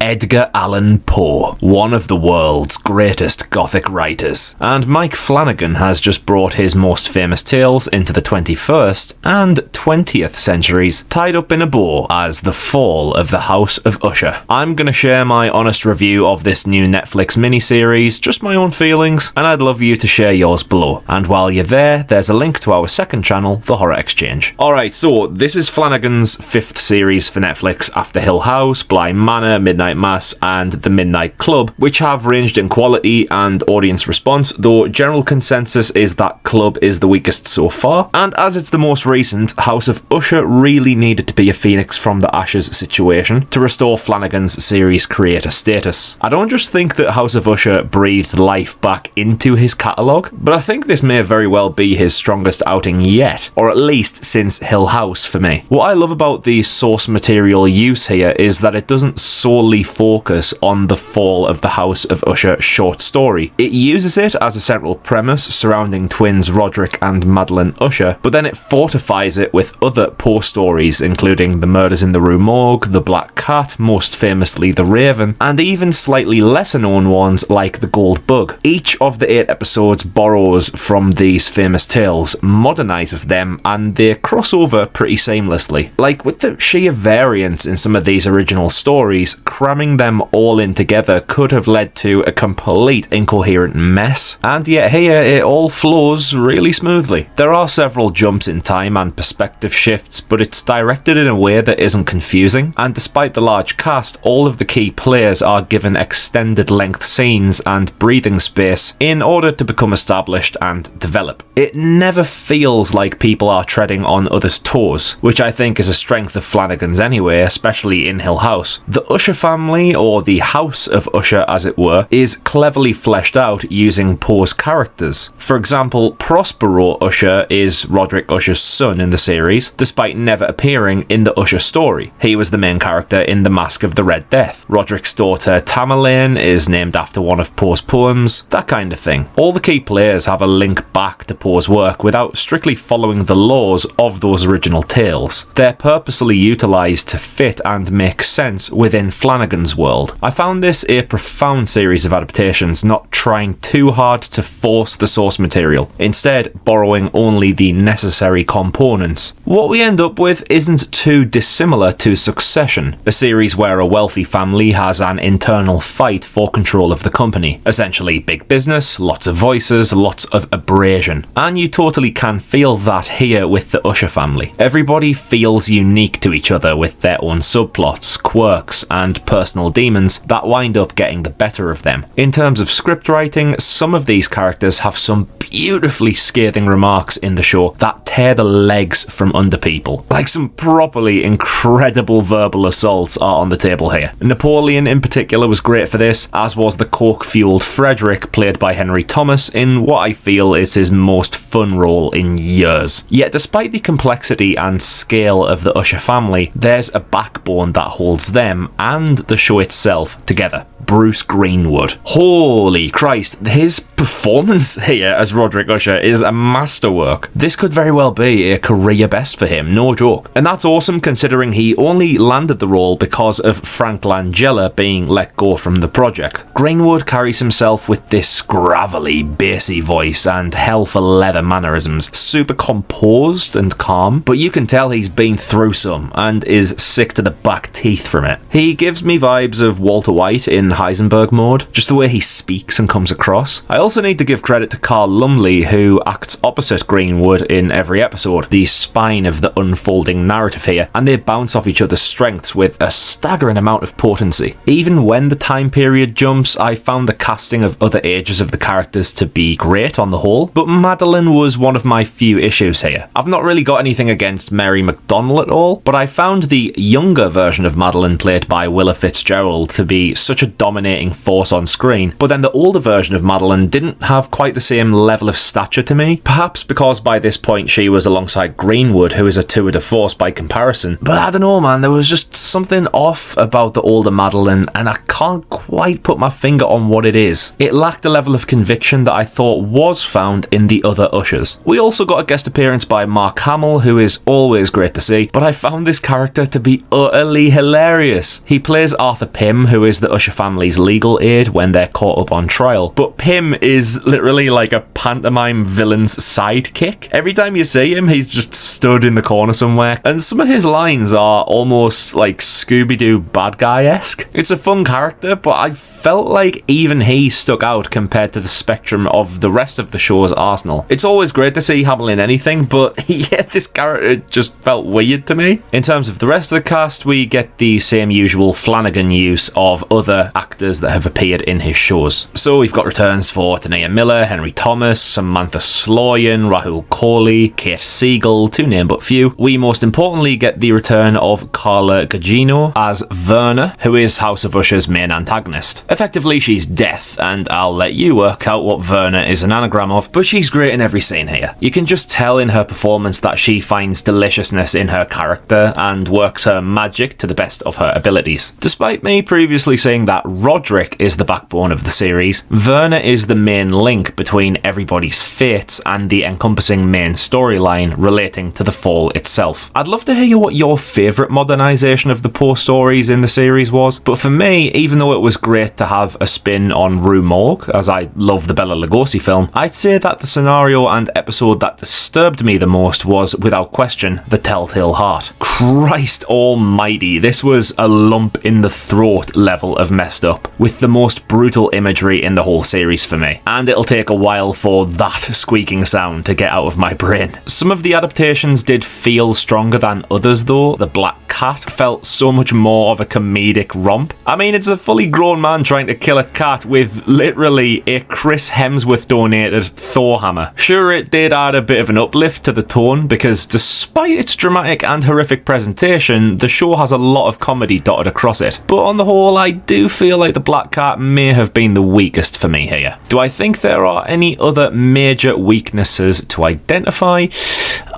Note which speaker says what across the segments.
Speaker 1: Edgar Allan Poe, one of the world's greatest Gothic writers. And Mike Flanagan has just brought his most famous tales into the 21st and 20th centuries, tied up in a bow as The Fall of the House of Usher. I'm going to share my honest review of this new Netflix miniseries, just my own feelings, and I'd love you to share yours below. And while you're there, there's a link to our second channel, The Horror Exchange. Alright, so this is Flanagan's 5th series for Netflix after Hill House, Bly Manor, Midnight Mass and The Midnight Club, which have ranged in quality and audience response, though general consensus is that Club is the weakest so far, and as it's the most recent, House of Usher really needed to be a phoenix from the ashes situation to restore Flanagan's series creator status. I don't just think that House of Usher breathed life back into his catalogue, but I think this may very well be his strongest outing yet, or at least since Hill House for me. What I love about the source material use here is that it doesn't solely focus on the fall of the House of Usher short story. It uses it as a central premise surrounding twins Roderick and Madeline Usher, but then it fortifies it with other Poe stories, including The Murders in the Rue Morgue, The Black Cat, most famously The Raven, and even slightly lesser known ones like The Gold Bug. Each of the 8 episodes borrows from these famous tales, modernizes them, and they cross over pretty seamlessly. Like, with the sheer variance in some of these original stories, cramming them all in together could have led to a complete incoherent mess, and yet here it all flows really smoothly. There are several jumps in time and perspective shifts, but it's directed in a way that isn't confusing, and despite the large cast, all of the key players are given extended length scenes and breathing space in order to become established and develop. It never feels like people are treading on others' toes, which I think is a strength of Flanagan's anyway, especially in Hill House. The Usher family, or the House of Usher as it were, is cleverly fleshed out using Poe's characters. For example, Prospero Usher is Roderick Usher's son in the series, despite never appearing in the Usher story. He was the main character in The Mask of the Red Death. Roderick's daughter Tamerlane is named after one of Poe's poems, that kind of thing. All the key players have a link back to Poe's work without strictly following the laws of those original tales. They're purposely utilised to fit and make sense within Flanagan's world. I found this a profound series of adaptations, not trying too hard to force the source material, instead borrowing only the necessary components. What we end up with isn't too dissimilar to Succession, a series where a wealthy family has an internal fight for control of the company. Essentially big business, lots of voices, lots of abrasion. And you totally can feel that here with the Usher family. Everybody feels unique to each other with their own subplots, quirks, and personal demons that wind up getting the better of them. In terms of script writing, some of these characters have some beautifully scathing remarks in the show that tear the legs from under people. Like, some properly incredible verbal assaults are on the table here. Napoleon in particular was great for this, as was the coke-fueled Frederick, played by Henry Thomas, in what I feel is his most fun role in years. Yet despite the complexity and scale of the Usher family, there's a backbone that holds them and the show itself together. Bruce Greenwood. Holy Christ, his performance here as Roderick Usher is a masterwork. This could very well be a career best for him, no joke. And that's awesome considering he only landed the role because of Frank Langella being let go from the project. Greenwood carries himself with this gravelly, bassy voice and hell for leather mannerisms, super composed and calm, but you can tell he's been through some and is sick to the back teeth from it. He gives me vibes of Walter White in Heisenberg mode, just the way he speaks and comes across. I also need to give credit to Carl Lumley, who acts opposite Greenwood in every episode, the spine of the unfolding narrative here, and they bounce off each other's strengths with a staggering amount of potency. Even when the time period jumps, I found the casting of other ages of the characters to be great on the whole, but Madeline was one of my few issues here. I've not really got anything against Mary McDonnell at all, but I found the younger version of Madeline, played by Willa Fitzgerald, to be such a dominating force on screen, but then the older version of Madeline didn't have quite the same level of stature to me, perhaps because by this point she was alongside Greenwood, who is a tour de force by comparison, but I don't know man, there was just something off about the older Madeline, and I can't quite put my finger on what it is. It lacked a level of conviction that I thought was found in the other Ushers. We also got a guest appearance by Mark Hamill, who is always great to see, but I found this character to be utterly hilarious. He plays Arthur Pym, who is the Usher family's legal aid when they're caught up on trial, but Pym is literally like a pantomime villain's sidekick. Every time you see him, he's just stood in the corner somewhere, and some of his lines are almost like Scooby-Doo bad guy-esque. It's a fun character, but I felt like even he stuck out compared to the spectrum of the rest of the show's arsenal. It's always great to see Hamill in anything, but yeah, this character just felt weird to me. In terms of the rest of the cast, we get the same usual Flanagan use of other actors that have appeared in his shows. So we've got returns for Tania Miller, Henry Thomas, Samantha Sloyan, Rahul Kohli, Kate Siegel, to name but few. We most importantly get the return of Carla Gugino as Verna, who is House of Usher's main antagonist. Effectively, she's death, and I'll let you work out what Verna is an anagram of, but she's great in every scene here. You can just tell in her performance that she finds deliciousness in her character and works her magic to the best of her abilities. Despite me previously saying that Roderick is the backbone of the series, Verna is the main link between everybody's fates and the encompassing main storyline relating to the fall itself. I'd love to hear what your favourite modernisation of the Poe stories in the series was, but for me, even though it was great to have a spin on Rue Morgue, as I love the Bela Lugosi film, I'd say that the scenario and episode that disturbed me the most was, without question, The Telltale Heart. Christ almighty, this was a lump in the throat level of messed up, with the most brutal imagery in the whole series for me, and it'll take a while for that squeaking sound to get out of my brain. Some of the adaptations did feel stronger than others though. The Black Cat felt so much more of a comedic romp. I mean, it's a fully grown man trying to kill a cat with literally a Chris Hemsworth donated Thor hammer. Sure, it did add a bit of an uplift to the tone, because despite its dramatic and horrific presentation, the show has a lot of comedy dotted across it. But on the whole, I do feel like the Black Cat may have been the weakest for me here. Do I think there are any other major weaknesses to identify?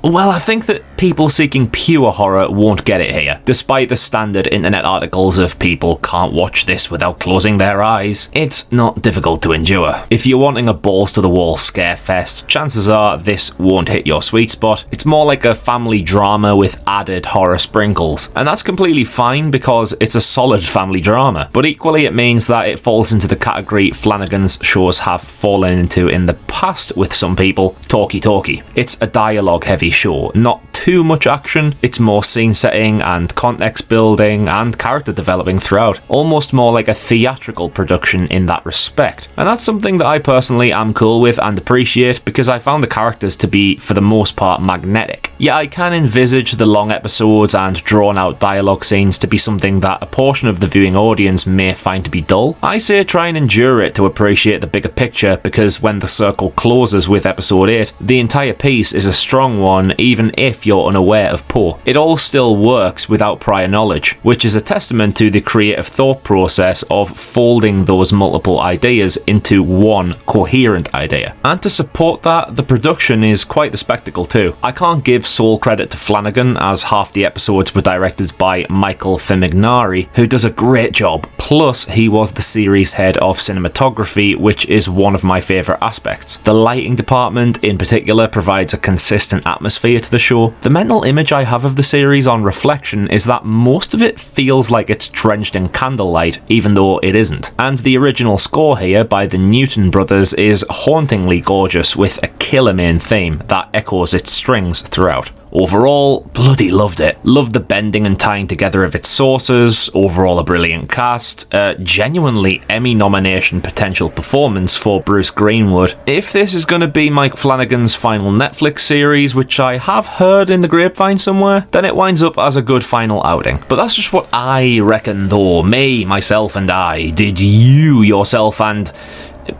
Speaker 1: Well, I think that people seeking pure horror won't get it here. Despite the standard internet articles of people can't watch this without closing their eyes, it's not difficult to endure. If you're wanting a balls-to-the-wall scare fest, chances are this won't hit your sweet spot. It's more like a family drama with added horror sprinkles, and that's completely fine because it's a solid family drama. But equally, it means that it falls into the category Flanagan's shows have fallen into in the past with some people, talky. It's a dialogue-heavy show, not too much action. It's more scene setting and context building and character developing throughout, almost more like a theatrical production in that respect. And that's something that I personally am cool with and appreciate, because I found the characters to be, for the most part, magnetic. Yet I can envisage the long episodes and drawn out dialogue scenes to be something that a portion of the viewing audience may find to be dull. I say try and endure it to appreciate the bigger picture, because when the circle closes with episode 8, the entire piece is a strong one even if you're unaware of Poe. It all still works without prior knowledge, which is a testament to the creative thought process of folding those multiple ideas into one coherent idea. And to support that, the production is quite the spectacle too. I can't give sole credit to Flanagan, as half the episodes were directed by Michael Fimignari, who does a great job. Plus, he was the series head of cinematography, which is one of my favourite aspects. The lighting department in particular provides a consistent atmosphere to the show. The mental image I have of the series on reflection is that most of it feels like it's drenched in candlelight, even though it isn't. And the original score here by the Newton brothers is hauntingly gorgeous, with a killer main theme that echoes its strings throughout. Overall, bloody loved it. Loved the bending and tying together of its sources, overall a brilliant cast, a genuinely Emmy nomination potential performance for Bruce Greenwood. If this is going to be Mike Flanagan's final Netflix series, which I have heard in the grapevine somewhere, then it winds up as a good final outing. But that's just what I reckon though. Me, myself and I. Did you, yourself and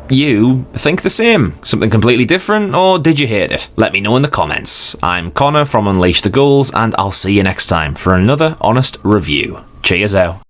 Speaker 1: you think the same? Something completely different, or did you hate it? Let me know in the comments. I'm Connor from Unleash the Ghouls, and I'll see you next time for another honest review. Cheers out.